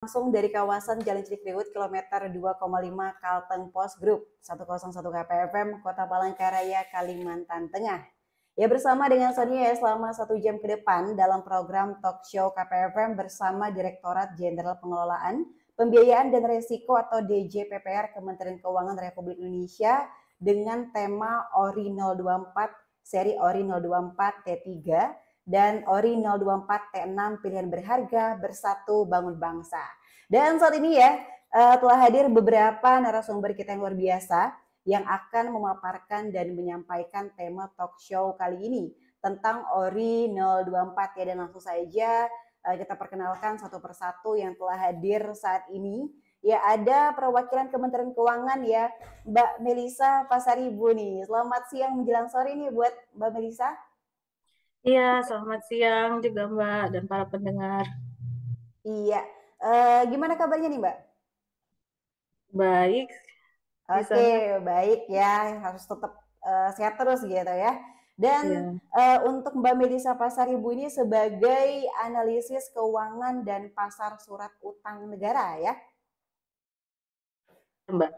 langsung dari kawasan Jalan Cilikriwut kilometer 2,5 Kalteng Pos Group 101 KPFM Kota Palangkaraya, Kalimantan Tengah. Ya, bersama dengan Sonia selama 1 jam ke depan dalam program Talk Show KPFM bersama Direktorat Jenderal Pengelolaan Pembiayaan dan Resiko atau DJPPR Kementerian Keuangan Republik Indonesia dengan tema ORI 024 seri ORI 024 T3 dan ORI 024 T6 pilihan berharga bersatu bangun bangsa. Dan saat ini ya telah hadir beberapa narasumber kita yang luar biasa yang akan memaparkan dan menyampaikan tema talk show kali ini tentang ORI 024 ya. Dan langsung saja kita perkenalkan satu persatu yang telah hadir saat ini. Ya, ada perwakilan Kementerian Keuangan ya, Mbak Melisa Pasaribu nih. Selamat siang menjelang sore nih buat Mbak Melisa. Iya, selamat siang juga Mbak dan para pendengar. Iya, gimana kabarnya nih Mbak? Baik di Oke, sana. baik ya, harus tetap sehat terus gitu ya. Dan Ya, untuk Mbak Melisa Pasaribu ini sebagai analisis keuangan dan pasar surat utang negara ya. Mbak.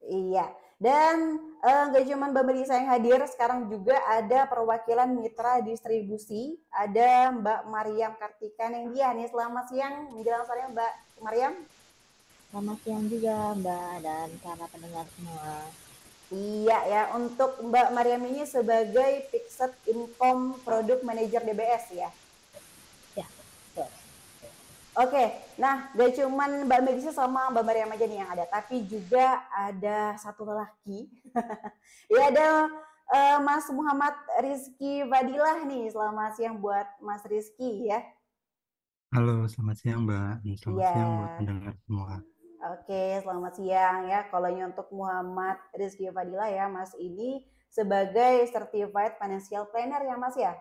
Iya, dan nggak cuma Mbak Melisa yang hadir, sekarang juga ada perwakilan mitra distribusi, ada Mbak Mariam Kartika Nengdian. Selamat siang menjelang sore Mbak Mariam. Selamat siang juga Mbak dan para pendengar semua. Iya ya, untuk Mbak Mariam ini sebagai Fixed Income Product Manager DBS ya. Ya, betul. Oke, nah gak cuman Mbak Melisa sama Mbak Mariam aja nih yang ada, tapi juga ada satu lelaki. Ya, ada Mas Muhammad Rizky Fadilah nih. Selamat siang buat Mas Rizky ya. Halo, selamat siang Mbak. Selamat Iya. siang buat pendengar semua. Oke, selamat siang ya. Kalau untuk Muhammad Rizky Fadilah ya, Mas ini sebagai Certified Financial Planner ya Mas ya.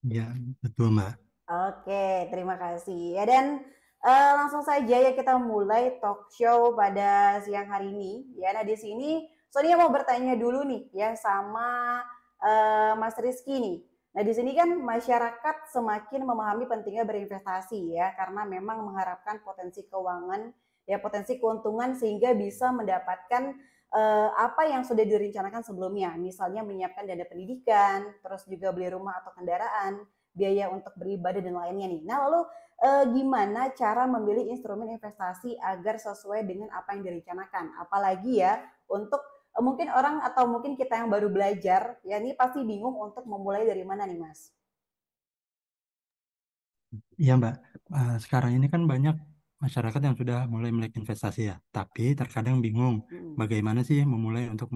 Ya, betul Mbak. Oke, terima kasih. Ya, dan langsung saja ya kita mulai talk show pada siang hari ini. Ya, nah di sini Sonia mau bertanya dulu nih ya sama Mas Rizky nih. Nah di sini kan masyarakat semakin memahami pentingnya berinvestasi ya, karena memang mengharapkan potensi keuangan ya, potensi keuntungan sehingga bisa mendapatkan apa yang sudah direncanakan sebelumnya, misalnya menyiapkan dana pendidikan, terus juga beli rumah atau kendaraan, biaya untuk beribadah dan lainnya nih. Nah, lalu gimana cara memilih instrumen investasi agar sesuai dengan apa yang direncanakan? Apalagi ya untuk mungkin orang atau mungkin kita yang baru belajar, ya ini pasti bingung untuk memulai dari mana nih, Mas? Iya Mbak, sekarang ini kan banyak masyarakat yang sudah mulai melek investasi ya, tapi terkadang bingung bagaimana sih memulai untuk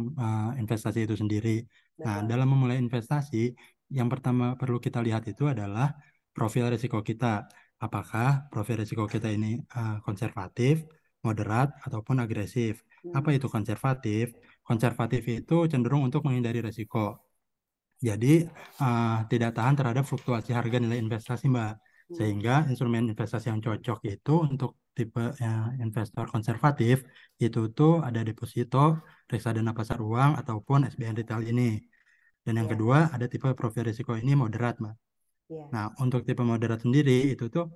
investasi itu sendiri. Nah, Betul. dalam memulai investasi, yang pertama perlu kita lihat itu adalah profil risiko kita. Apakah profil risiko kita ini konservatif, moderat, ataupun agresif. Apa itu konservatif? Konservatif itu cenderung untuk menghindari risiko. Jadi tidak tahan terhadap fluktuasi harga nilai investasi, Mbak. Sehingga instrumen investasi yang cocok itu untuk tipe investor konservatif itu tuh ada deposito, reksadana pasar uang ataupun SBN retail ini. Dan yang kedua ada tipe profil risiko ini moderat, Mbak. Yeah. Nah, untuk tipe moderat sendiri itu tuh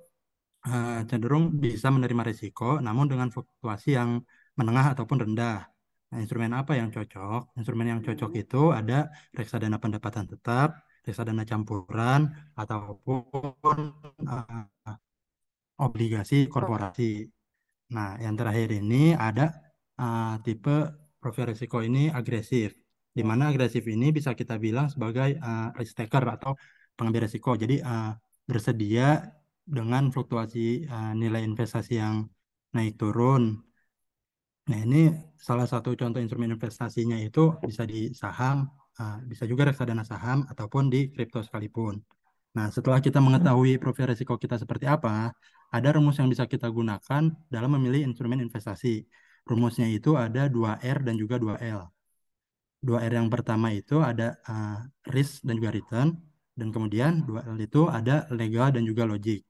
cenderung bisa menerima risiko, namun dengan fluktuasi yang menengah ataupun rendah. Nah, instrumen apa yang cocok? Instrumen yang cocok itu ada reksadana pendapatan tetap, reksadana campuran, ataupun obligasi korporasi. Nah, yang terakhir ini ada tipe profil risiko ini agresif, di mana agresif ini bisa kita bilang sebagai risk taker atau pengambil risiko. Jadi bersedia dengan fluktuasi nilai investasi yang naik turun. Nah, ini salah satu contoh instrumen investasinya itu bisa di saham, bisa juga reksadana saham ataupun di kripto sekalipun. Nah, setelah kita mengetahui profil risiko kita seperti apa, ada rumus yang bisa kita gunakan dalam memilih instrumen investasi. Rumusnya itu ada 2R dan juga 2L. 2R yang pertama itu ada risk dan juga return, dan kemudian 2L itu ada legal dan juga logik.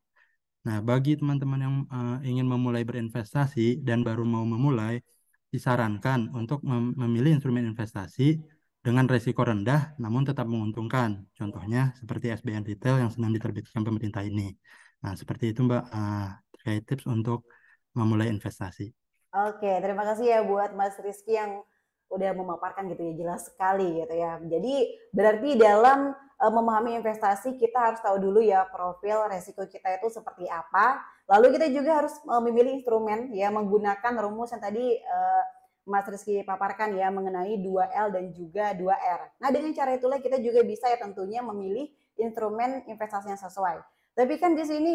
Nah, bagi teman-teman yang ingin memulai berinvestasi dan baru mau memulai, disarankan untuk memilih instrumen investasi dengan risiko rendah namun tetap menguntungkan. Contohnya seperti SBN Retail yang sedang diterbitkan pemerintah ini. Nah, seperti itu Mbak. sebagai tips untuk memulai investasi. Oke, terima kasih ya buat Mas Rizky yang udah memaparkan gitu ya, jelas sekali gitu ya. Jadi berarti dalam memahami investasi kita harus tahu dulu ya profil resiko kita itu seperti apa. Lalu kita juga harus memilih instrumen ya, menggunakan rumus yang tadi Mas Rizky paparkan ya mengenai 2L dan juga 2R. Nah dengan cara itulah kita juga bisa ya tentunya memilih instrumen investasi yang sesuai. Tapi kan di sini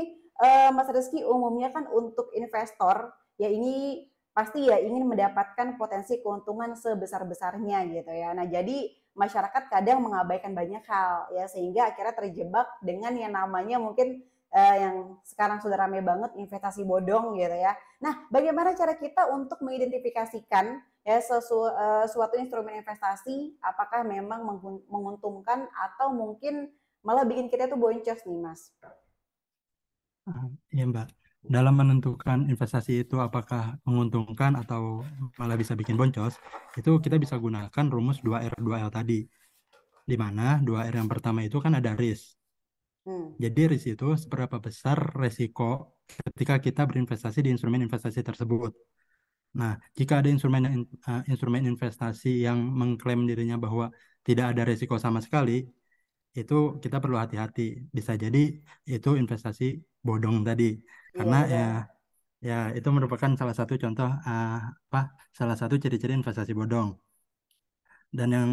Mas Rizky umumnya kan untuk investor ya ini pasti ya ingin mendapatkan potensi keuntungan sebesar-besarnya gitu ya. Nah, jadi masyarakat kadang mengabaikan banyak hal ya sehingga akhirnya terjebak dengan yang namanya mungkin yang sekarang sudah ramai banget investasi bodong gitu ya. Nah, bagaimana cara kita untuk mengidentifikasikan ya suatu instrumen investasi apakah memang menguntungkan atau mungkin malah bikin kita tuh boncos nih, Mas? Iya Mbak, dalam menentukan investasi itu apakah menguntungkan atau malah bisa bikin boncos, itu kita bisa gunakan rumus 2R 2L tadi, di mana 2R yang pertama itu kan ada risk. Jadi risk itu seberapa besar resiko ketika kita berinvestasi di instrumen investasi tersebut. Nah, jika ada instrumen investasi yang mengklaim dirinya bahwa tidak ada resiko sama sekali, itu kita perlu hati-hati. Bisa jadi itu investasi bodong tadi. Iya, Karena benar. ya itu merupakan salah satu contoh salah satu ciri-ciri investasi bodong. Dan yang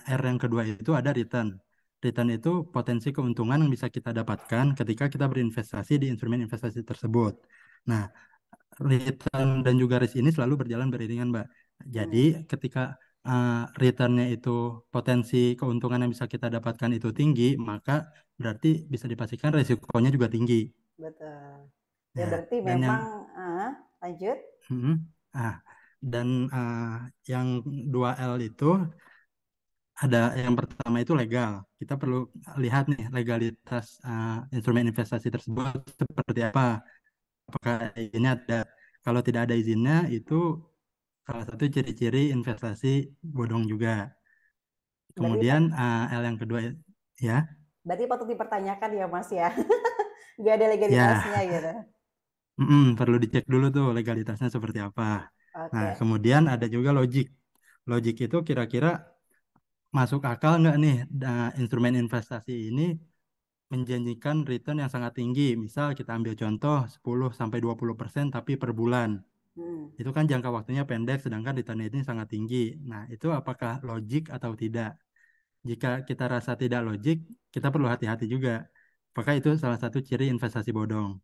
R yang kedua itu ada return. Return itu potensi keuntungan yang bisa kita dapatkan ketika kita berinvestasi di instrumen investasi tersebut. Nah, return dan juga risk ini selalu berjalan beriringan, Mbak. Jadi ketika returnnya itu potensi keuntungan yang bisa kita dapatkan itu tinggi, maka berarti bisa dipastikan resikonya juga tinggi. Betul. Ya Ya, berarti dan yang memang lanjut. hmm, ah dan yang 2L itu ada yang pertama itu legal. Kita perlu lihat nih legalitas instrumen investasi tersebut seperti apa. Apakah ini ada, kalau tidak ada izinnya itu salah satu ciri-ciri investasi bodong juga. Berarti Kemudian L yang kedua ya, berarti patut dipertanyakan ya Mas ya. Nggak ada legalitasnya ya gitu. perlu dicek dulu tuh legalitasnya seperti apa. Nah, Oke. kemudian ada juga logik. Logik itu kira-kira masuk akal nggak nih instrumen investasi ini menjanjikan return yang sangat tinggi. Misal kita ambil contoh 10-20% tapi per bulan. Itu kan jangka waktunya pendek sedangkan return ini sangat tinggi. Nah, itu apakah logik atau tidak? Jika kita rasa tidak logik, kita perlu hati-hati juga. Apakah itu salah satu ciri investasi bodong?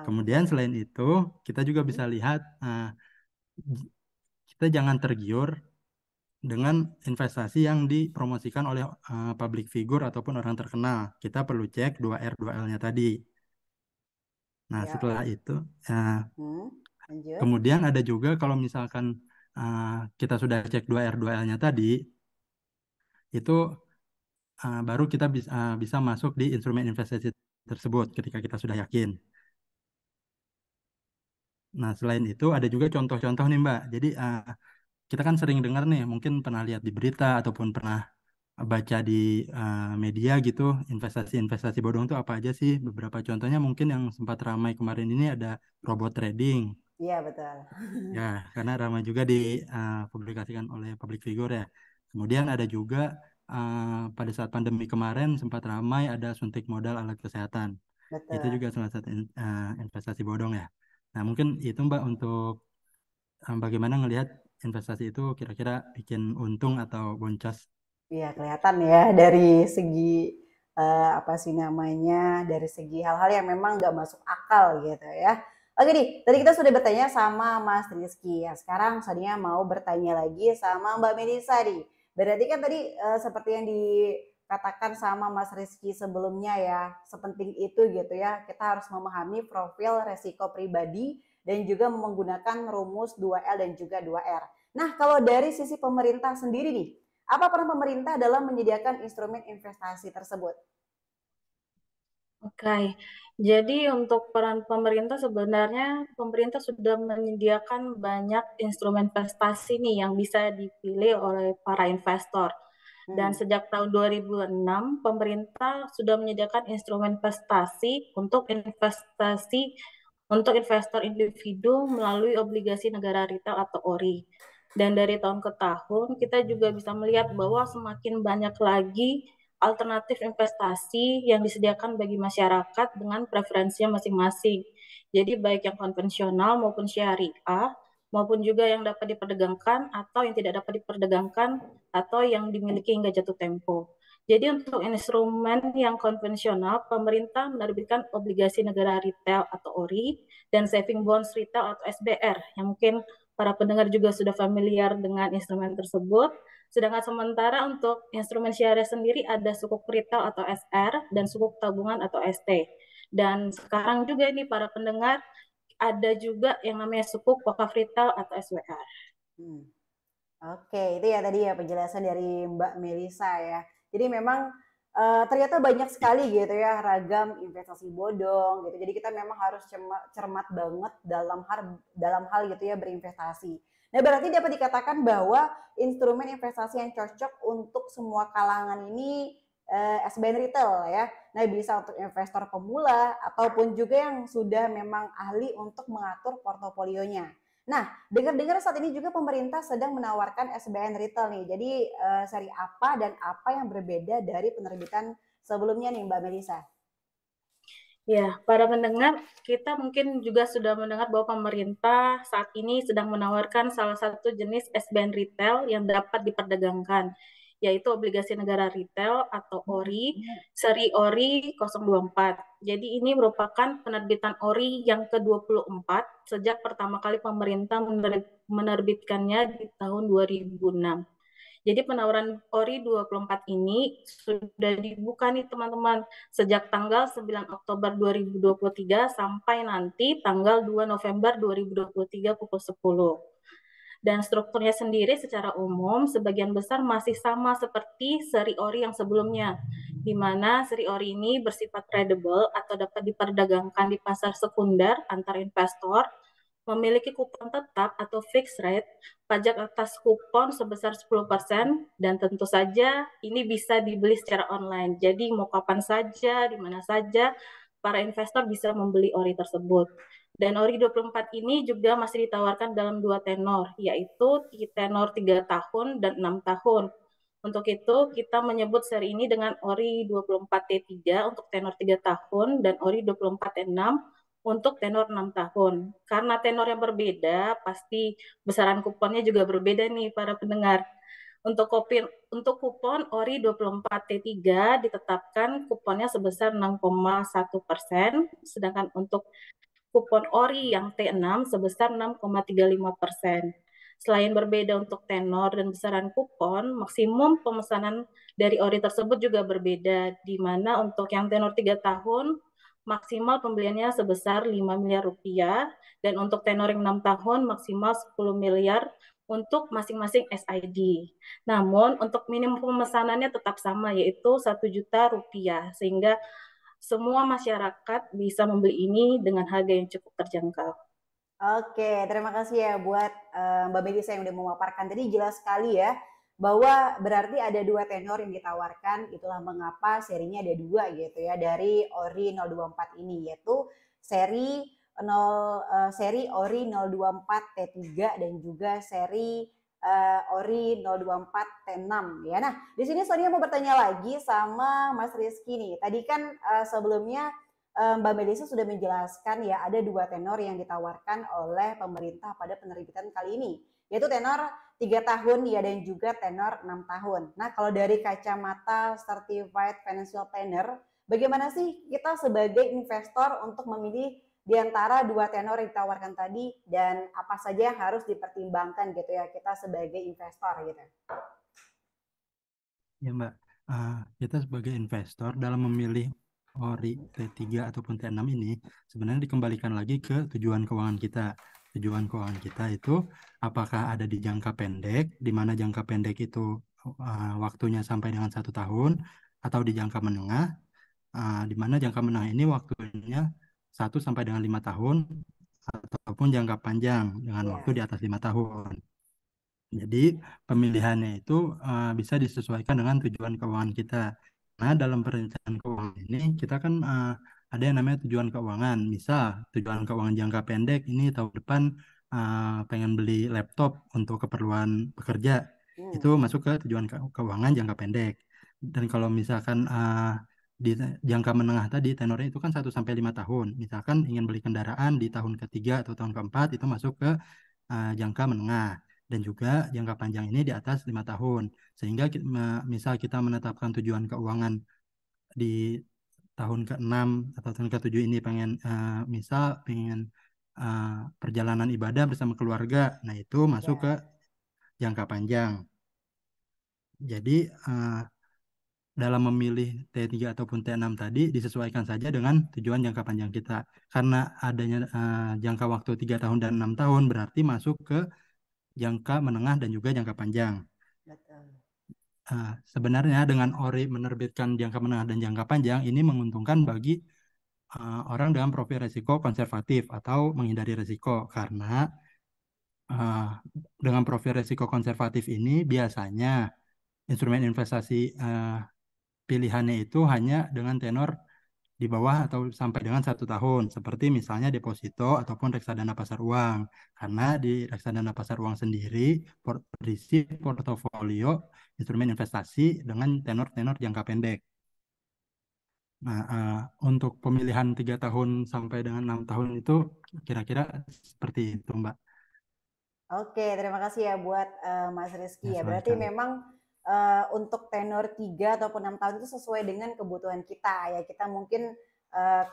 Kemudian Oke. selain itu, kita juga bisa lihat kita jangan tergiur dengan investasi yang dipromosikan oleh public figure ataupun orang terkenal. Kita perlu cek 2R 2L-nya tadi. Nah, Ya. setelah itu, Lanjut. kemudian ada juga kalau misalkan kita sudah cek 2R 2L-nya tadi, itu baru kita bisa masuk di instrumen investasi tersebut ketika kita sudah yakin. Nah, selain itu ada juga contoh-contoh nih, Mbak. Jadi kita kan sering dengar nih, mungkin pernah lihat di berita ataupun pernah baca di media gitu, investasi-investasi bodong itu apa aja sih? Beberapa contohnya mungkin yang sempat ramai kemarin ini ada robot trading. Iya betul. Ya, karena ramai juga dipublikasikan oleh public figure ya. Kemudian ada juga pada saat pandemi kemarin sempat ramai ada suntik modal alat kesehatan. Itu Betul. juga salah satu investasi bodong ya. Nah, mungkin itu Mbak untuk bagaimana ngelihat investasi itu kira-kira bikin untung atau boncos. Iya kelihatan ya dari segi apa sih namanya dari segi hal-hal yang memang nggak masuk akal gitu ya. Oke nih, tadi kita sudah bertanya sama Mas Rizky ya. Sekarang Sonia mau bertanya lagi sama Mbak Melisa nih. Berarti kan tadi seperti yang dikatakan sama Mas Rizky sebelumnya ya, sepenting itu gitu ya. Kita harus memahami profil resiko pribadi dan juga menggunakan rumus 2L dan juga 2R. Nah, kalau dari sisi pemerintah sendiri nih, apa peran pemerintah dalam menyediakan instrumen investasi tersebut? Oke, jadi untuk peran pemerintah sebenarnya pemerintah sudah menyediakan banyak instrumen investasi nih yang bisa dipilih oleh para investor. Dan sejak tahun 2006, pemerintah sudah menyediakan instrumen investasi untuk investasi untuk investor individu melalui obligasi negara retail atau ORI. Dan dari tahun ke tahun kita juga bisa melihat bahwa semakin banyak lagi alternatif investasi yang disediakan bagi masyarakat dengan preferensinya masing-masing. Jadi baik yang konvensional maupun syariah, maupun juga yang dapat diperdagangkan atau yang tidak dapat diperdagangkan atau yang dimiliki hingga jatuh tempo. Jadi untuk instrumen yang konvensional, pemerintah menerbitkan obligasi negara retail atau ORI dan saving bonds retail atau SBR yang mungkin para pendengar juga sudah familiar dengan instrumen tersebut. Sedangkan sementara untuk instrumen syariah sendiri ada sukuk retail atau SR dan sukuk tabungan atau ST. Dan sekarang juga ini para pendengar ada juga yang namanya sukuk wakaf retail atau SWR. Oke, itu ya tadi ya penjelasan dari Mbak Melisa ya. Jadi memang ternyata banyak sekali gitu ya ragam investasi bodong gitu. Jadi kita memang harus cermat banget dalam hal gitu ya berinvestasi. Nah, berarti dapat dikatakan bahwa instrumen investasi yang cocok untuk semua kalangan ini SBN retail ya. Nah, bisa untuk investor pemula ataupun juga yang sudah memang ahli untuk mengatur portofolionya. Nah, dengar-dengar saat ini juga pemerintah sedang menawarkan SBN retail nih. Jadi seri apa dan apa yang berbeda dari penerbitan sebelumnya nih Mbak Melisa? Ya, para pendengar, kita mungkin juga sudah mendengar bahwa pemerintah saat ini sedang menawarkan salah satu jenis SBN retail yang dapat diperdagangkan, yaitu obligasi negara retail atau ORI, seri ORI 024. Jadi ini merupakan penerbitan ORI yang ke-24 sejak pertama kali pemerintah menerbitkannya di tahun 2006. Jadi penawaran ORI 24 ini sudah dibuka nih teman-teman sejak tanggal 9 Oktober 2023 sampai nanti tanggal 2 November 2023 pukul 10. Dan strukturnya sendiri secara umum sebagian besar masih sama seperti seri ORI yang sebelumnya, di mana seri ORI ini bersifat tradable atau dapat diperdagangkan di pasar sekunder antar investor, memiliki kupon tetap atau fixed rate, pajak atas kupon sebesar 10%, dan tentu saja ini bisa dibeli secara online. Jadi mau kapan saja, di mana saja, para investor bisa membeli ORI tersebut. Dan ORI 24 ini juga masih ditawarkan dalam 2 tenor, yaitu tenor 3 tahun dan 6 tahun. Untuk itu, kita menyebut seri ini dengan ORI 24T3 untuk tenor 3 tahun dan ORI 24T6 untuk tenor 6 tahun. Karena tenor yang berbeda, pasti besaran kuponnya juga berbeda nih para pendengar. Untuk kupon ORI 24T3 ditetapkan kuponnya sebesar 6,1%, sedangkan untuk kupon ORI yang T6 sebesar 6,35%. Selain berbeda untuk tenor dan besaran kupon, maksimum pemesanan dari ORI tersebut juga berbeda, di mana untuk yang tenor 3 tahun maksimal pembeliannya sebesar 5 miliar rupiah, dan untuk tenor yang 6 tahun maksimal 10 miliar untuk masing-masing SID. Namun untuk minimum pemesanannya tetap sama, yaitu 1 juta rupiah, sehingga semua masyarakat bisa membeli ini dengan harga yang cukup terjangkau. Oke, terima kasih ya buat Mbak Melisa yang udah memaparkan. Tadi jelas sekali ya, bahwa berarti ada 2 tenor yang ditawarkan, itulah mengapa serinya ada 2 gitu ya dari ORI 024 ini, yaitu seri ORI 024 T3 dan juga seri ORI 024 T6 ya. Nah, di sini Sonia mau bertanya lagi sama Mas Rizky nih. Tadi kan sebelumnya Mbak Melisa sudah menjelaskan ya ada 2 tenor yang ditawarkan oleh pemerintah pada penerbitan kali ini, yaitu tenor 3 tahun ya dan juga tenor 6 tahun. Nah, kalau dari kacamata Certified Financial Planner, bagaimana sih kita sebagai investor untuk memilih di antara 2 tenor yang ditawarkan tadi dan apa saja yang harus dipertimbangkan gitu ya kita sebagai investor gitu? Ya Mbak, kita sebagai investor dalam memilih ORI T3 ataupun T6 ini sebenarnya dikembalikan lagi ke tujuan keuangan kita. Tujuan keuangan kita itu apakah ada di jangka pendek, di mana jangka pendek itu waktunya sampai dengan 1 tahun, atau di jangka menengah, di mana jangka menengah ini waktunya 1 sampai dengan 5 tahun, ataupun jangka panjang dengan waktu di atas 5 tahun. Jadi pemilihannya itu bisa disesuaikan dengan tujuan keuangan kita. Nah, dalam perencanaan keuangan ini kita kan ada yang namanya tujuan keuangan. Misal tujuan keuangan jangka pendek ini tahun depan pengen beli laptop untuk keperluan bekerja, itu masuk ke tujuan keuangan jangka pendek. Dan kalau misalkan di jangka menengah tadi tenornya itu kan 1 sampai 5 tahun. Misalkan ingin beli kendaraan di tahun ketiga atau tahun keempat, itu masuk ke jangka menengah. Dan juga jangka panjang ini di atas 5 tahun. Sehingga misal kita menetapkan tujuan keuangan di tahun ke-6 atau tahun ke-7 ini misal pengen perjalanan ibadah bersama keluarga. Nah, itu masuk ke jangka panjang. Jadi dalam memilih T3 ataupun T6 tadi disesuaikan saja dengan tujuan jangka panjang kita. Karena adanya jangka waktu 3 tahun dan 6 tahun berarti masuk ke jangka menengah dan juga jangka panjang. Betul. Sebenarnya dengan ORI menerbitkan jangka menengah dan jangka panjang ini menguntungkan bagi orang dengan profil risiko konservatif atau menghindari risiko, karena dengan profil risiko konservatif ini biasanya instrumen investasi pilihannya itu hanya dengan tenor di bawah atau sampai dengan 1 tahun, seperti misalnya deposito ataupun reksadana pasar uang. Karena di reksadana pasar uang sendiri berisi portofolio instrumen investasi dengan tenor-tenor jangka pendek. Nah, untuk pemilihan 3 tahun sampai dengan 6 tahun itu kira-kira seperti itu, Mbak. Oke, terima kasih ya buat Mas Rizky ya. Berarti Menyesuaikan. memang untuk tenor 3 ataupun 6 tahun itu sesuai dengan kebutuhan kita ya. Kita mungkin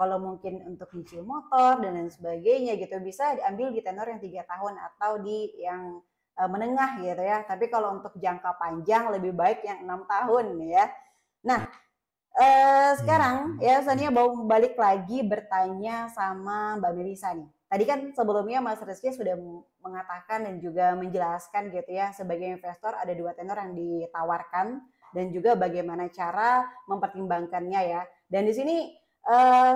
kalau mungkin untuk nyicil motor dan lain sebagainya gitu bisa diambil di tenor yang 3 tahun atau di yang menengah gitu ya. Tapi kalau untuk jangka panjang lebih baik yang 6 tahun ya. Nah, sekarang ya Sania mau balik lagi bertanya sama Mbak Melisa nih. Tadi kan sebelumnya Mas Rizky sudah mengatakan dan juga menjelaskan gitu ya, sebagai investor ada 2 tenor yang ditawarkan dan juga bagaimana cara mempertimbangkannya ya. Dan di sini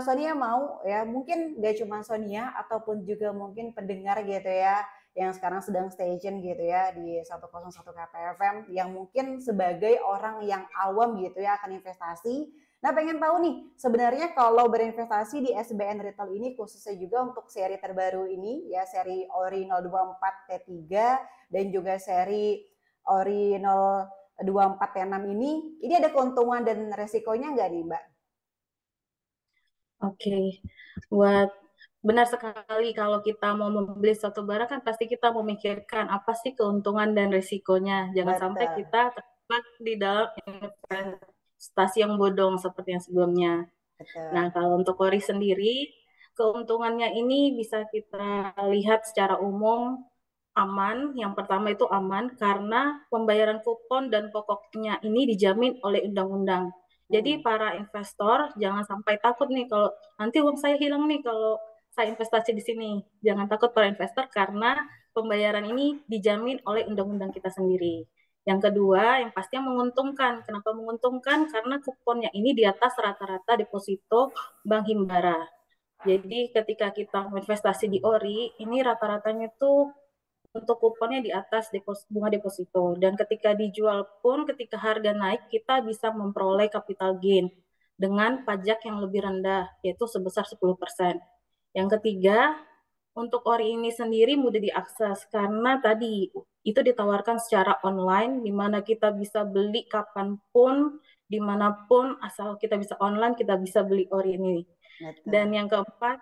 Sonia mau ya, mungkin gak cuma Sonia ataupun juga mungkin pendengar gitu ya yang sekarang sedang stay tune gitu ya di 101 KPFM yang mungkin sebagai orang yang awam gitu ya akan investasi. Nah, pengen tahu nih sebenarnya kalau berinvestasi di SBN Retail ini khususnya juga untuk seri terbaru ini ya, seri ORI 024 T3 dan juga seri ORI 024 T6 ini ada keuntungan dan resikonya nggak nih, Mbak? Oke, buat benar sekali kalau kita mau membeli suatu barang kan pasti kita memikirkan apa sih keuntungan dan risikonya. Jangan sampai Betul. kita terjebak di dalam investasi yang bodong seperti yang sebelumnya. Betul. Nah, kalau untuk ORI sendiri, keuntungannya ini bisa kita lihat secara umum aman. Yang pertama itu aman karena pembayaran kupon dan pokoknya ini dijamin oleh undang-undang. Jadi para investor jangan sampai takut nih kalau nanti uang saya hilang nih kalau saya investasi di sini. Jangan takut para investor karena pembayaran ini dijamin oleh undang-undang kita sendiri. Yang kedua, yang pasti yang menguntungkan. Kenapa menguntungkan? Karena kuponnya ini di atas rata-rata deposito Bank Himbara. Jadi ketika kita investasi di ORI, ini rata-ratanya tuh untuk kuponnya di atas bunga deposito. Dan ketika dijual pun, ketika harga naik, kita bisa memperoleh capital gain dengan pajak yang lebih rendah, yaitu sebesar 10%. Yang ketiga, untuk ORI ini sendiri mudah diakses karena tadi itu ditawarkan secara online, di mana kita bisa beli kapanpun, dimanapun, asal kita bisa online, kita bisa beli ORI ini. Betul. Dan yang keempat,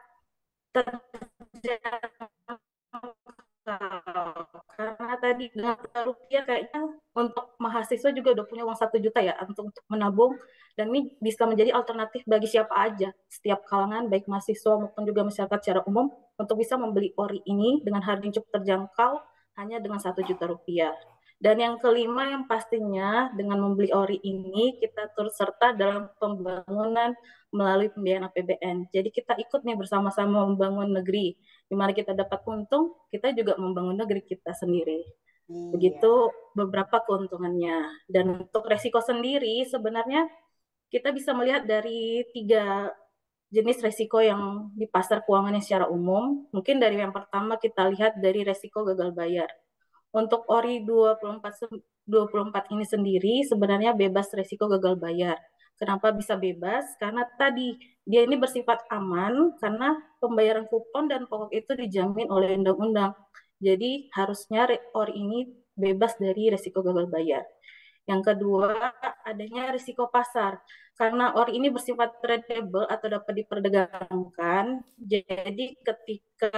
karena tadi dengan rupiah kayaknya untuk mahasiswa juga udah punya uang 1 juta ya untuk menabung, dan ini bisa menjadi alternatif bagi siapa aja, setiap kalangan baik mahasiswa maupun juga masyarakat secara umum untuk bisa membeli ORI ini dengan harga yang cukup terjangkau hanya dengan 1 juta rupiah. Dan yang kelima yang pastinya dengan membeli ORI ini kita turut serta dalam pembangunan melalui pembiayaan APBN. Jadi kita ikut nih bersama-sama membangun negeri. Di mana kita dapat untung, kita juga membangun negeri kita sendiri. Begitu beberapa keuntungannya. Dan untuk resiko sendiri sebenarnya kita bisa melihat dari 3 jenis resiko yang di pasar keuangan secara umum. Mungkin dari yang pertama kita lihat dari resiko gagal bayar. Untuk ORI 24 ini sendiri sebenarnya bebas resiko gagal bayar. Kenapa bisa bebas? Karena tadi Dia ini bersifat aman karena pembayaran kupon dan pokok itu dijamin oleh undang-undang. Jadi harusnya ori ini bebas dari risiko gagal bayar. Yang kedua, adanya risiko pasar. Karena ori ini bersifat tradable atau dapat diperdagangkan, jadi ketika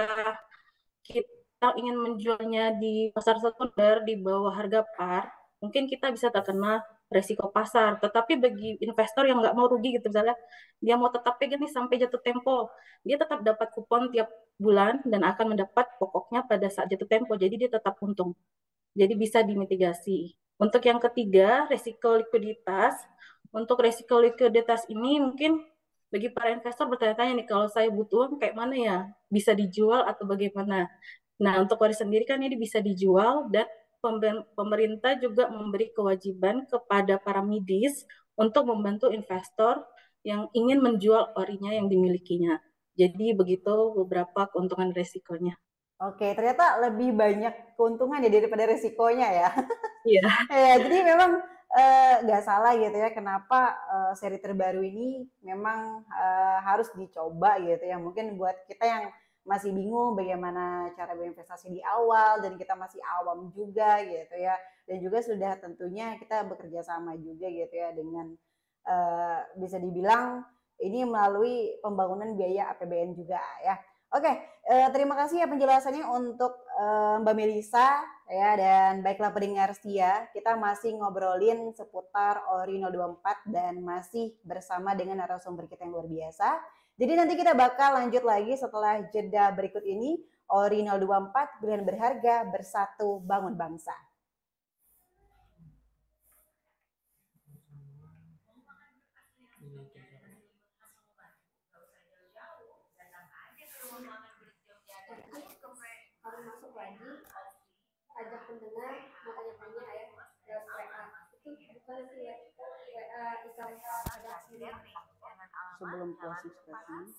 kita ingin menjualnya di pasar sekunder di bawah harga par, mungkin kita bisa terkena resiko pasar. Tetapi bagi investor yang nggak mau rugi gitu, misalnya dia mau tetap pegang nih sampai jatuh tempo, dia tetap dapat kupon tiap bulan dan akan mendapat pokoknya pada saat jatuh tempo. Jadi dia tetap untung. Jadi bisa dimitigasi. Untuk yang ketiga, resiko likuiditas. Untuk resiko likuiditas ini mungkin bagi para investor bertanya-tanya nih, kalau saya butuh uang kayak mana ya? Bisa dijual atau bagaimana? Nah, untuk waris sendiri kan ini bisa dijual dan pemerintah juga memberi kewajiban kepada para midis untuk membantu investor yang ingin menjual orinya yang dimilikinya. Jadi begitu beberapa keuntungan resikonya. Oke, ternyata lebih banyak keuntungan ya daripada resikonya ya. Iya. Ya, jadi memang nggak salah gitu ya, kenapa seri terbaru ini memang harus dicoba gitu ya. Mungkin buat kita yang masih bingung bagaimana cara berinvestasi di awal dan kita masih awam juga gitu ya. Dan juga sudah tentunya kita bekerja sama juga gitu ya dengan bisa dibilang ini melalui pembangunan biaya APBN juga ya. Oke, terima kasih ya penjelasannya untuk Mbak Melisa ya, dan baiklah pendengar setia, kita masih ngobrolin seputar ORI 024 dan masih bersama dengan narasumber kita yang luar biasa. Jadi nanti kita bakal lanjut lagi setelah jeda berikut ini. ORI 024, pilihan berharga, bersatu bangun bangsa. Masuk lagi, ajak pendengar mau tanya-tanya ya lewat WA. Itu bukan sih ya, WA iklan ada sendiri. Sebelum closing statement.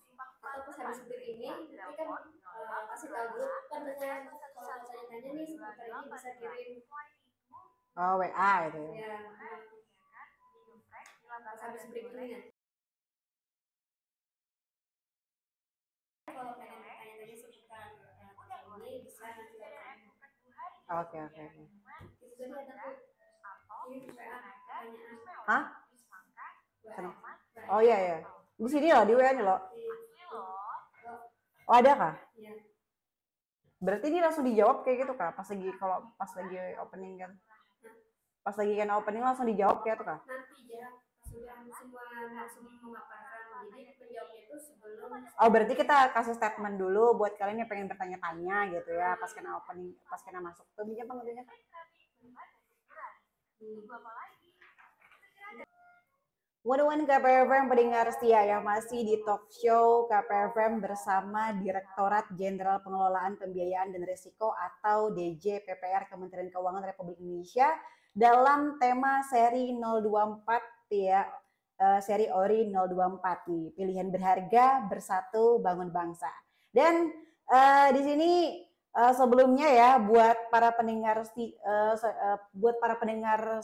Atau pas habis break ini, nanti kan kasih tahu dulu pendengar kalau mau tanya-tanya nih seputar ini bisa kirim. Oh, WA itu ya. Ya, pas habis break ini ya. Kalau pengen tanya-tanya seputar ini bisa dikirim. Oke. Itu tadi ada tuh. Ini WA pertanyaan. Hah? Oh iya. Di sini loh, di WA nih loh. Oh ada kah? Iya. Berarti ini langsung dijawab kayak gitu kah? Pas lagi opening kan? Pas lagi kan opening langsung dijawab kayak itu kah? Nanti ya sudah semua langsung memaparkan. Jadi penjawabnya itu sebelum. Oh berarti kita kasih statement dulu buat kalian yang pengen bertanya-tanya gitu ya, pas kena opening, pas kena masuk tuh bisa bang udah kan? One KPFM pendengar setia ya, masih di talk show KPFM bersama Direktorat Jenderal Pengelolaan Pembiayaan dan Risiko atau DJ PPR Kementerian Keuangan Republik Indonesia dalam tema seri 024 ya, seri ORI 024 nih, pilihan berharga, bersatu bangun bangsa. Dan di sini sebelumnya ya buat para pendengar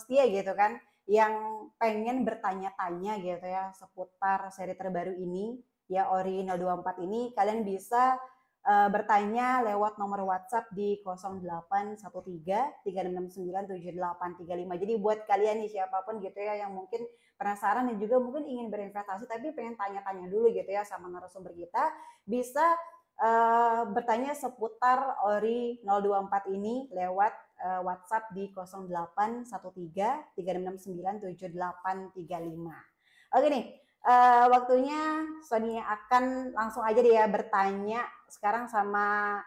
setia gitu kan, yang pengen bertanya-tanya gitu ya seputar seri terbaru ini ya ORI 024 ini, kalian bisa bertanya lewat nomor WhatsApp di 0813 3669 7835. Jadi buat kalian nih siapapun gitu ya yang mungkin penasaran dan juga mungkin ingin berinvestasi tapi pengen tanya-tanya dulu gitu ya sama narasumber kita, bisa bertanya seputar ORI 024 ini lewat WhatsApp di 0813 3669 7835. Oke nih, waktunya Sonia akan langsung aja deh ya bertanya sekarang sama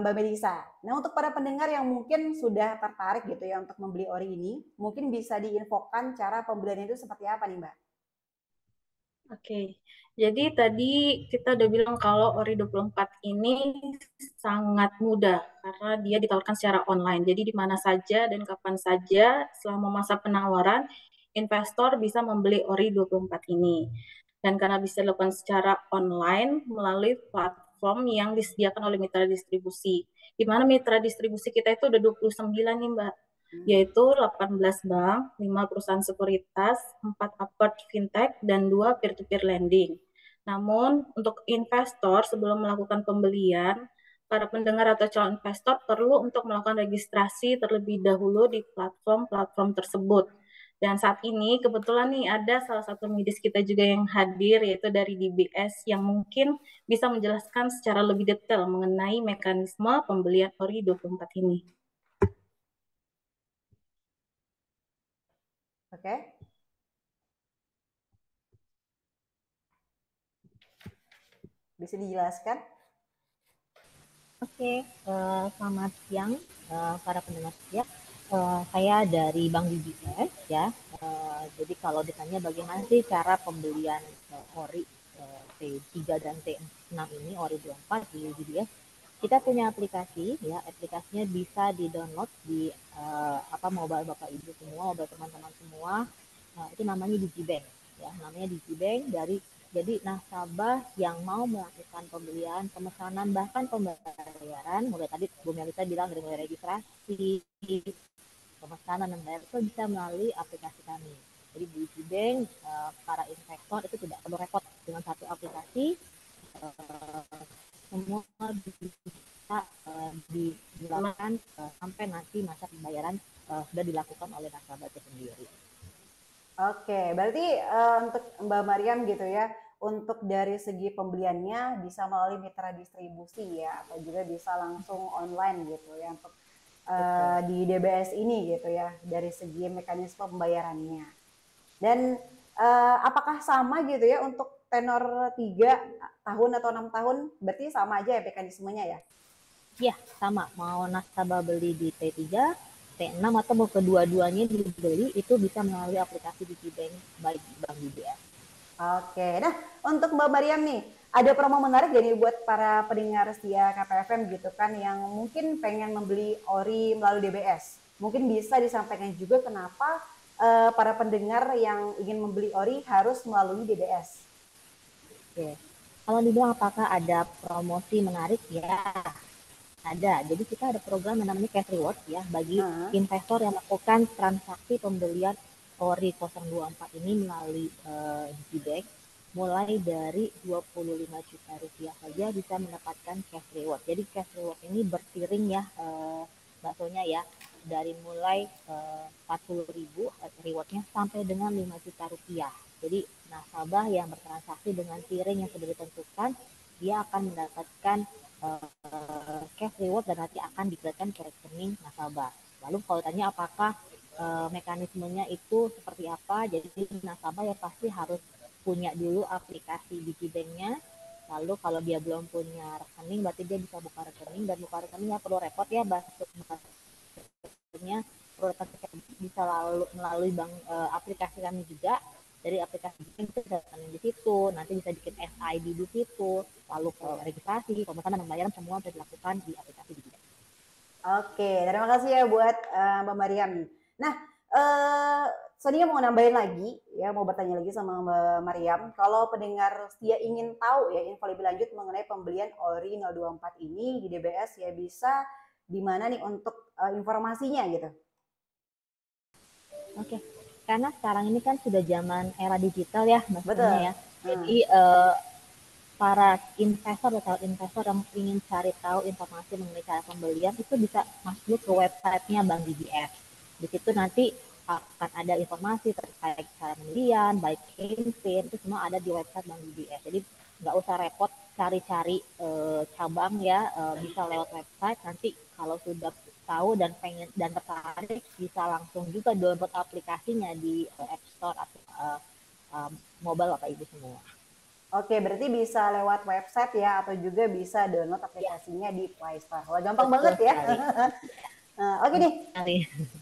Mbak Melisa. Nah untuk para pendengar yang mungkin sudah tertarik gitu ya untuk membeli ORI ini, mungkin bisa diinfokan cara pembelian itu seperti apa nih Mbak? Oke, jadi tadi kita udah bilang kalau ORI 24 ini sangat mudah karena dia ditawarkan secara online. Jadi di mana saja dan kapan saja selama masa penawaran, investor bisa membeli ORI 24 ini. Dan karena bisa dilakukan secara online melalui platform yang disediakan oleh mitra distribusi. Di mana mitra distribusi kita itu udah 29 nih Mbak. Yaitu 18 bank, 5 perusahaan sekuritas, 4 apart fintech, dan 2 peer-to-peer lending. Namun, untuk investor sebelum melakukan pembelian, para pendengar atau calon investor perlu untuk melakukan registrasi terlebih dahulu di platform-platform tersebut. Dan saat ini kebetulan nih ada salah satu medis kita juga yang hadir, yaitu dari DBS, yang mungkin bisa menjelaskan secara lebih detail mengenai mekanisme pembelian ORI 24 ini. Oke. Bisa dijelaskan? Oke, selamat siang para pendengar setia. Saya dari Bank DBS ya. Jadi kalau ditanya bagaimana sih cara pembelian ORI T3 dan T6 ini, ORI 24 di DBS, kita punya aplikasi ya. Aplikasinya bisa di-download di mobile Bapak Ibu semua, mobile teman-teman semua. Itu namanya Digibank ya, namanya Digibank. Jadi nasabah yang mau melakukan pembelian, pemesanan, bahkan pembayaran, mulai tadi Bu Melita bilang dari mulai registrasi, pemesanan dan bayar itu bisa melalui aplikasi kami. Jadi di Digibank para investor itu tidak perlu repot dengan satu aplikasi, semua bisa dilakukan sampai nanti masa pembayaran sudah dilakukan oleh nasabah itu sendiri. Oke, berarti untuk Mbak Mariam gitu ya, untuk dari segi pembeliannya bisa melalui mitra distribusi ya, atau juga bisa langsung online gitu ya untuk di DBS ini gitu ya, dari segi mekanisme pembayarannya. Dan apakah sama gitu ya untuk tenor 3 tahun atau 6 tahun, berarti sama aja ya mekanismenya ya? Iya, sama. Mau nasabah beli di T3, T6 atau mau kedua-duanya dibeli, itu bisa melalui aplikasi Digibank by Bank DBS. Oke, nah untuk Mbak Mariam nih, ada promo menarik jadi buat para pendengar setia KPFM gitu kan yang mungkin pengen membeli ORI melalui DBS. Mungkin bisa disampaikan juga kenapa para pendengar yang ingin membeli ORI harus melalui DBS. Oke. Kalau dibilang apakah ada promosi menarik, ya ada. Jadi kita ada program yang namanya cash reward ya bagi investor yang melakukan transaksi pembelian ORI 024 ini melalui Digibank, mulai dari 25 juta rupiah saja bisa mendapatkan cash reward. Jadi cash reward ini bertiring ya Mbak Sonya ya, dari mulai 40.000 rewardnya sampai dengan 5 juta rupiah. Jadi nasabah yang bertransaksi dengan tiring yang sudah ditentukan, dia akan mendapatkan cash reward dan nanti akan diberikan ke rekening nasabah. Lalu kalau tanya apakah mekanismenya itu seperti apa, jadi nasabah ya pasti harus punya dulu aplikasi Digibank-nya. Lalu kalau dia belum punya rekening, berarti dia bisa buka rekening, dan buka rekeningnya perlu repot ya, bahasanya bisa melalui bank aplikasi kami juga. Dari aplikasi itu bisa rekening di situ, nanti bisa bikin SID di situ, lalu registrasi, pemesanan dan pembayaran semua bisa dilakukan di aplikasi Digibank. Oke, terima kasih ya buat Mbak Mariam. Nah, Sonia mau nambahin lagi, ya mau bertanya lagi sama Mbak Mariam. Kalau pendengar setia ingin tahu ya info lebih lanjut mengenai pembelian ORI 024 ini di DBS ya bisa di mana nih untuk informasinya gitu? Oke, karena sekarang ini kan sudah zaman era digital ya, maksudnya ya. Jadi para investor atau investor yang ingin cari tahu informasi mengenai cara pembelian itu bisa masuk ke websitenya Bank DBS. Di situ nanti akan ada informasi terkait cara pembelian, baik campaign, itu semua ada di website Bank DBS. Jadi nggak usah repot cari-cari cabang ya, bisa lewat website. Nanti kalau sudah tahu dan pengen dan tertarik bisa langsung juga download aplikasinya di App Store atau mobile Bapak Ibu semua. Oke, berarti bisa lewat website ya atau juga bisa download aplikasinya di Play Store. Wah, gampang banget ya. Oke nih.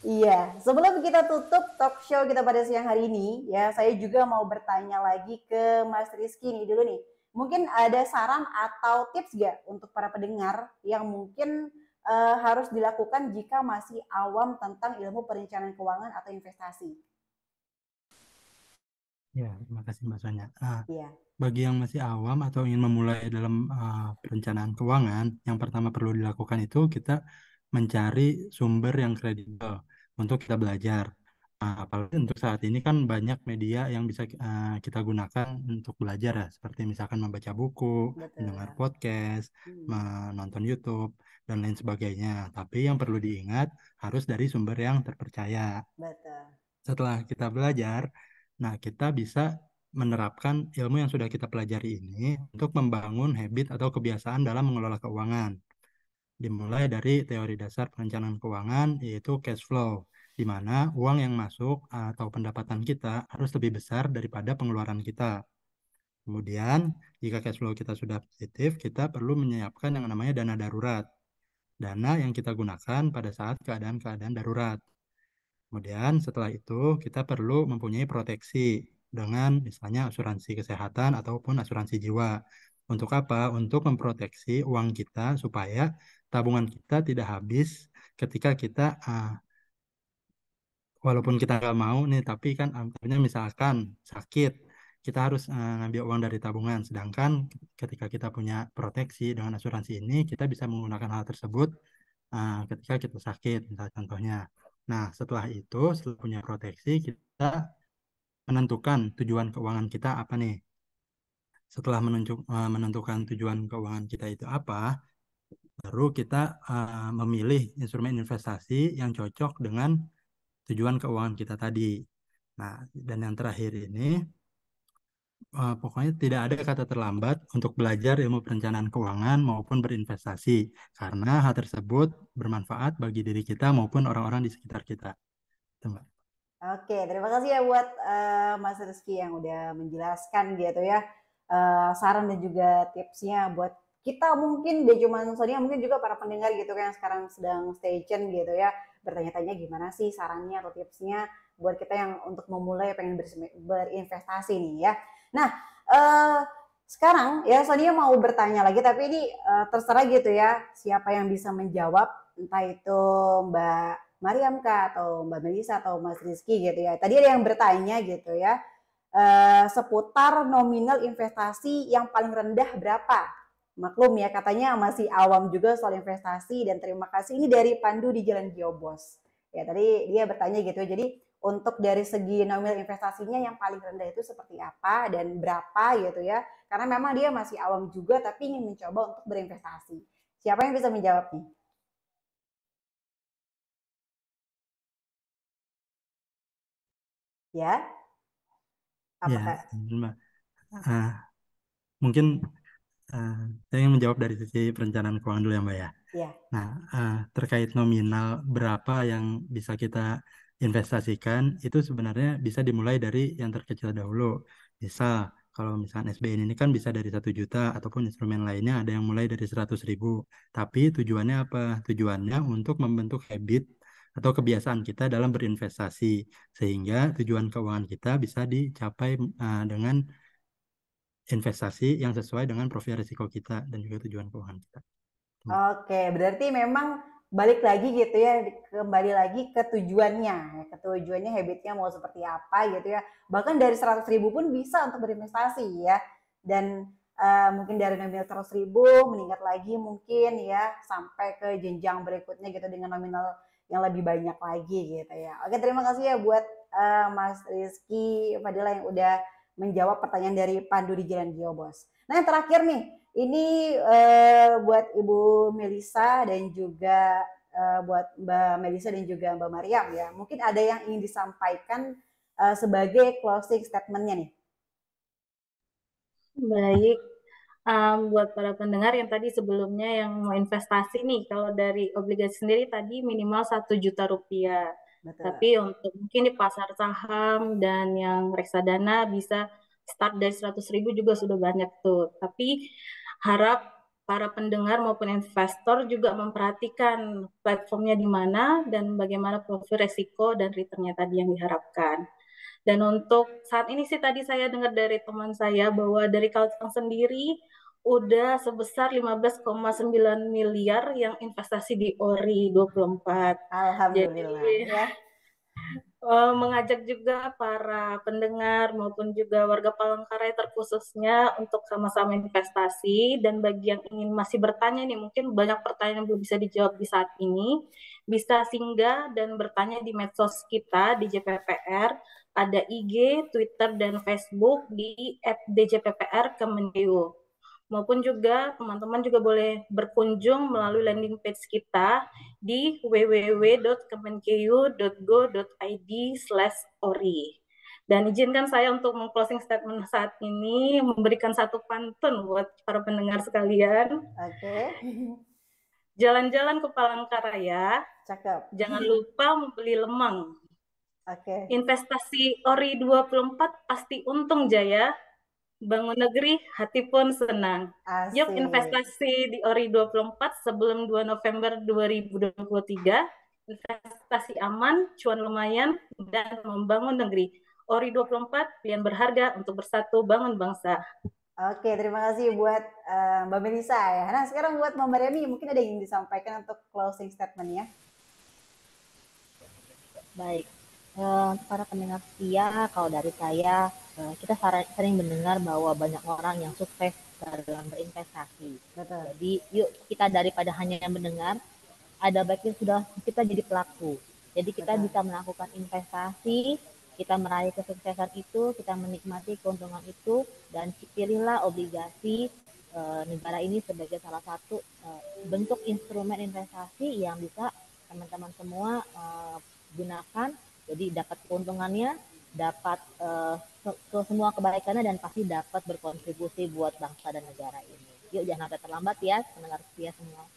Iya, sebelum kita tutup talk show kita pada siang hari ini, ya saya juga mau bertanya lagi ke Mas Rizky nih dulu nih. Mungkin ada saran atau tips gak untuk para pendengar yang mungkin harus dilakukan jika masih awam tentang ilmu perencanaan keuangan atau investasi? Ya, terima kasih Mbak Sonya. Iya. Bagi yang masih awam atau ingin memulai dalam perencanaan keuangan, yang pertama perlu dilakukan itu kita mencari sumber yang kredibel untuk kita belajar. Nah, apalagi untuk saat ini kan banyak media yang bisa kita gunakan untuk belajar ya, seperti misalkan membaca buku, mendengar Betul. podcast, menonton YouTube, dan lain sebagainya. Tapi yang perlu diingat harus dari sumber yang terpercaya. Betul. Setelah kita belajar, nah kita bisa menerapkan ilmu yang sudah kita pelajari ini untuk membangun habit atau kebiasaan dalam mengelola keuangan. Dimulai dari teori dasar perencanaan keuangan, yaitu cash flow, di mana uang yang masuk atau pendapatan kita harus lebih besar daripada pengeluaran kita. Kemudian, jika cash flow kita sudah positif, kita perlu menyiapkan yang namanya dana darurat. Dana yang kita gunakan pada saat keadaan-keadaan darurat. Kemudian setelah itu kita perlu mempunyai proteksi dengan misalnya asuransi kesehatan ataupun asuransi jiwa. Untuk apa? Untuk memproteksi uang kita supaya tabungan kita tidak habis ketika kita walaupun kita nggak mau nih, tapi kan artinya misalkan sakit, kita harus ngambil uang dari tabungan. Sedangkan ketika kita punya proteksi dengan asuransi ini, kita bisa menggunakan hal tersebut ketika kita sakit, misalnya contohnya. Nah, setelah punya proteksi, kita menentukan tujuan keuangan kita apa nih. Setelah menentukan tujuan keuangan kita itu apa, baru kita memilih instrumen investasi yang cocok dengan tujuan keuangan kita tadi. Nah, dan yang terakhir ini, pokoknya tidak ada kata terlambat untuk belajar ilmu perencanaan keuangan maupun berinvestasi, karena hal tersebut bermanfaat bagi diri kita maupun orang-orang di sekitar kita. Itu, Mbak. Oke, terima kasih ya buat Mas Rizky yang udah menjelaskan gitu ya saran dan juga tipsnya buat kita mungkin dia cuma Sonia, mungkin juga para pendengar gitu kan yang sekarang sedang stay tune gitu ya, bertanya-tanya gimana sih sarannya atau tipsnya buat kita yang untuk memulai pengen berinvestasi nih ya. Nah, sekarang ya Sonia mau bertanya lagi, tapi ini terserah gitu ya siapa yang bisa menjawab, entah itu Mbak Mariam kah atau Mbak Melisa atau Mas Rizky gitu ya. Tadi ada yang bertanya gitu ya seputar nominal investasi yang paling rendah berapa. Maklum ya katanya masih awam juga soal investasi, dan terima kasih ini dari Pandu di Jalan Giobos. Ya tadi dia bertanya gitu. Jadi untuk dari segi nominal investasinya yang paling rendah itu seperti apa dan berapa gitu ya. Karena memang dia masih awam juga tapi ingin mencoba untuk berinvestasi. Siapa yang bisa menjawab nih? Ya, apakah? Ya, Mbak. Mungkin saya ingin menjawab dari sisi perencanaan keuangan dulu ya, Mbak ya. Ya. Nah, terkait nominal berapa yang bisa kita investasikan, itu sebenarnya bisa dimulai dari yang terkecil dahulu. Misal, kalau misalnya SBN ini kan bisa dari 1 juta, ataupun instrumen lainnya ada yang mulai dari 100.000. Tapi tujuannya apa? Tujuannya untuk membentuk habit atau kebiasaan kita dalam berinvestasi, sehingga tujuan keuangan kita bisa dicapai dengan investasi yang sesuai dengan profil risiko kita dan juga tujuan keuangan kita. Oke, berarti memang balik lagi gitu ya, kembali lagi ke tujuannya, ke tujuannya habitnya mau seperti apa gitu ya. Bahkan dari 100.000 pun bisa untuk berinvestasi ya. Dan mungkin dari nominal 100.000 meningkat lagi mungkin ya sampai ke jenjang berikutnya gitu dengan nominal yang lebih banyak lagi gitu ya. Oke, terima kasih ya buat Mas Rizky Fadila yang udah menjawab pertanyaan dari Pandu di Jalan Giobos. Nah yang terakhir nih, ini buat Ibu Melisa dan juga buat Mbak Melisa dan juga Mbak Mariam ya. Mungkin ada yang ingin disampaikan sebagai closing statement-nya nih. Baik, buat para pendengar yang tadi sebelumnya yang mau investasi nih, kalau dari obligasi sendiri tadi minimal 1 juta rupiah. Betul. Tapi untuk mungkin di pasar saham dan yang reksadana bisa start dari 100.000 juga sudah banyak tuh. Tapi harap para pendengar maupun investor juga memperhatikan platformnya di mana dan bagaimana profil resiko dan returnnya tadi yang diharapkan. Dan untuk saat ini sih tadi saya dengar dari teman saya bahwa dari Kalteng sendiri udah sebesar 15,9 miliar yang investasi di ORI 24. Alhamdulillah Jadi ya. mengajak juga para pendengar maupun juga warga Palangkaraya terkhususnya untuk sama-sama investasi. Dan bagi yang ingin masih bertanya nih, mungkin banyak pertanyaan yang belum bisa dijawab di saat ini, bisa singgah dan bertanya di medsos kita di JPPR, ada IG, Twitter, dan Facebook di @djppr Kemenkeu. Maupun juga teman-teman juga boleh berkunjung melalui landing page kita di www.kemenkeu.go.id/ori. Dan izinkan saya untuk meng-closing statement saat ini, memberikan satu pantun buat para pendengar sekalian. Oke. Jalan-jalan ke Palangkaraya, Cakep. jangan lupa membeli lemang. Oke. Investasi ORI 24 pasti untung jaya, bangun negeri, hati pun senang. Yuk Asik. investasi di ORI 24 sebelum 2 November 2023. Investasi aman, cuan lumayan, dan membangun negeri. ORI 24, pilihan berharga untuk bersatu bangun bangsa. Oke, terima kasih buat Mbak Melisa ya. Nah, sekarang buat Mbak Mariami, mungkin ada yang ingin disampaikan untuk closing statement-nya. Baik, para pendengar setia, kalau dari saya, kita sering mendengar bahwa banyak orang yang sukses dalam berinvestasi. Betul. Jadi, yuk kita daripada hanya yang mendengar, ada baiknya sudah kita jadi pelaku. Jadi kita Betul. bisa melakukan investasi, kita meraih kesuksesan itu, kita menikmati keuntungan itu, dan pilihlah obligasi negara ini sebagai salah satu bentuk instrumen investasi yang bisa teman-teman semua gunakan, jadi dapat keuntungannya, dapat ke semua kebaikannya, dan pasti dapat berkontribusi buat bangsa dan negara ini. Yuk jangan sampai terlambat ya, pendengar setia semua.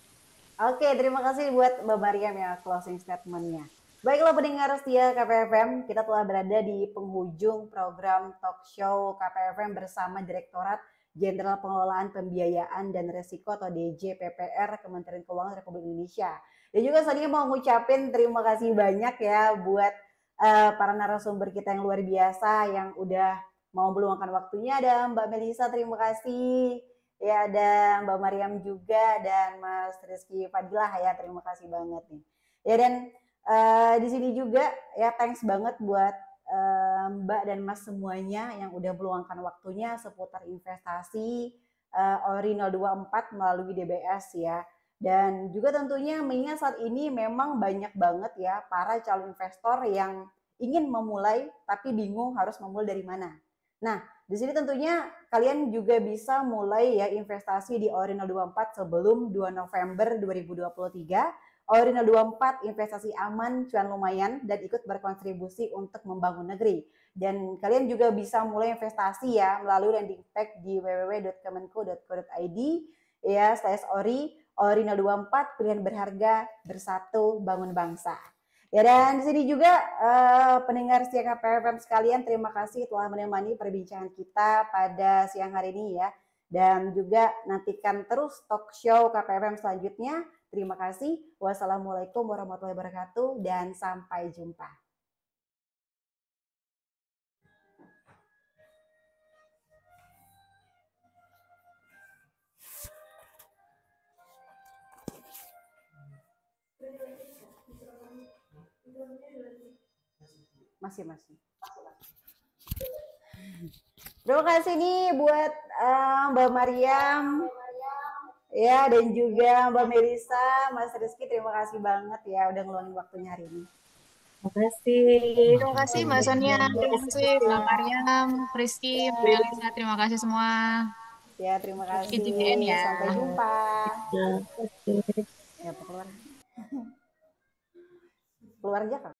Oke, terima kasih buat Mbak Mariam ya closing statement-nya. Baiklah pendengar setia KPFM, kita telah berada di penghujung program talk show KPFM bersama Direktorat Jenderal Pengelolaan Pembiayaan dan Resiko atau DJPPR Kementerian Keuangan Republik Indonesia. Dan juga saya mau ngucapin terima kasih banyak ya buat para narasumber kita yang luar biasa yang udah mau meluangkan waktunya. Ada Mbak Melisa, terima kasih. Ya, ada Mbak Mariam juga dan Mas Rizky Fadilah ya, terima kasih banget nih. Ya dan di sini juga ya thanks banget buat Mbak dan Mas semuanya yang udah meluangkan waktunya seputar investasi ORI 024 melalui DBS ya. Dan juga tentunya mengingat saat ini memang banyak banget ya para calon investor yang ingin memulai tapi bingung harus memulai dari mana. Nah, di sini tentunya kalian juga bisa mulai ya investasi di ORI 024 sebelum 2 November 2023. ORI 024 investasi aman, cuan lumayan, dan ikut berkontribusi untuk membangun negeri. Dan kalian juga bisa mulai investasi ya melalui landing page di www.kemenko.co.id ya /ORI 024 pilihan berharga bersatu bangun bangsa. Ya dan di sini juga pendengar setia KPFM sekalian, terima kasih telah menemani perbincangan kita pada siang hari ini ya. Dan juga nantikan terus talk show KPFM selanjutnya. Terima kasih. Wassalamualaikum warahmatullahi wabarakatuh dan sampai jumpa. Masih. Terima kasih nih buat Mbak Mariam ya dan juga Mbak Melisa, Mas Rizky, terima kasih banget ya udah ngeluangin waktunya hari ini. Terima kasih. Terima kasih Mbak Sonia, terima kasih Mbak Mariam, Rizky, Mbak Elisa, terima kasih semua. Ya, terima kasih. IGN ya. Sampai jumpa. Terima kasih. Ya, keluar. Keluar aja, Kak.